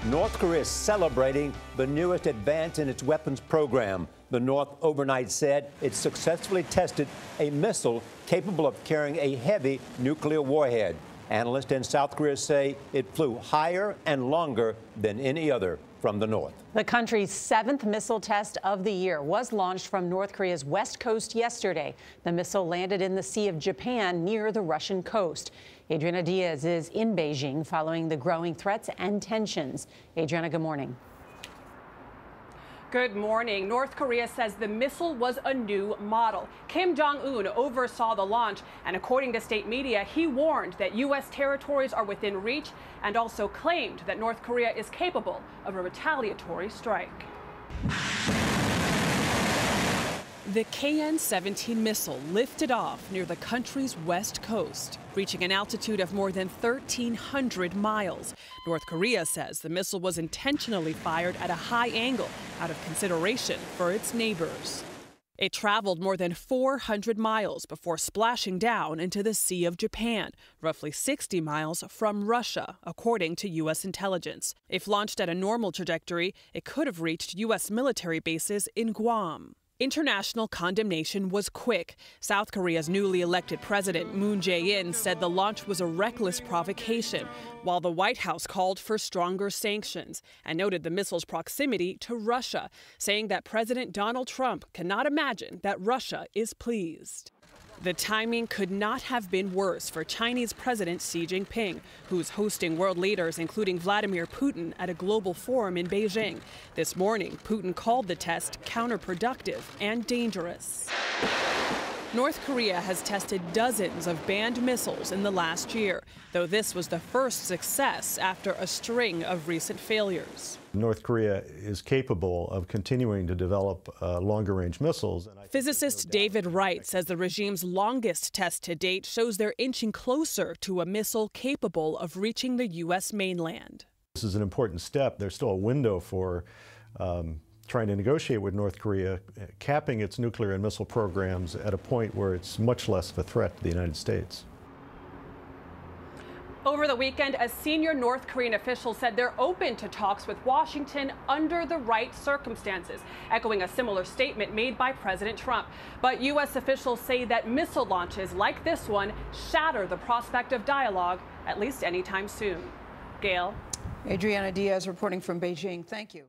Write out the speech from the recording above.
North Korea is celebrating the newest advance in its weapons program. The North overnight said it successfully tested a missile capable of carrying a heavy nuclear warhead. Analysts in South Korea say it flew higher and longer than any other from the North. The country's 7th missile test of the year was launched from North Korea's west coast yesterday. The missile landed in the Sea of Japan near the Russian coast. Adriana Diaz is in Beijing following the growing threats and tensions. Adriana, good morning. Good morning. North Korea says the missile was a new model. Kim Jong-un oversaw the launch, and according to state media, he warned that U.S. territories are within reach and also claimed that North Korea is capable of a retaliatory strike. The KN-17 missile lifted off near the country's west coast, reaching an altitude of more than 1,300 miles. North Korea says the missile was intentionally fired at a high angle out of consideration for its neighbors. It traveled more than 400 miles before splashing down into the Sea of Japan, roughly 60 miles from Russia, according to U.S. intelligence. If launched at a normal trajectory, it could have reached U.S. military bases in Guam. International condemnation was quick. South Korea's newly elected president, Moon Jae-in, said the launch was a reckless provocation, while the White House called for stronger sanctions and noted the missile's proximity to Russia, saying that President Donald Trump cannot imagine that Russia is pleased. The timing could not have been worse for Chinese President Xi Jinping, who's hosting world leaders, including Vladimir Putin, at a global forum in Beijing. This morning, Putin called the test counterproductive and dangerous. North Korea has tested dozens of banned missiles in the last year, though this was the first success after a string of recent failures. North Korea is capable of continuing to develop longer-range missiles. Physicist David Wright says the regime's longest test to date shows they're inching closer to a missile capable of reaching the U.S. mainland. This is an important step. There's still a window for trying to negotiate with North Korea, capping its nuclear and missile programs at a point where it's much less of a threat to the United States. Over the weekend, a senior North Korean official said they're open to talks with Washington under the right circumstances, echoing a similar statement made by President Trump. But U.S. officials say that missile launches like this one shatter the prospect of dialogue, at least anytime soon. Gayle. Adriana Diaz reporting from Beijing. Thank you.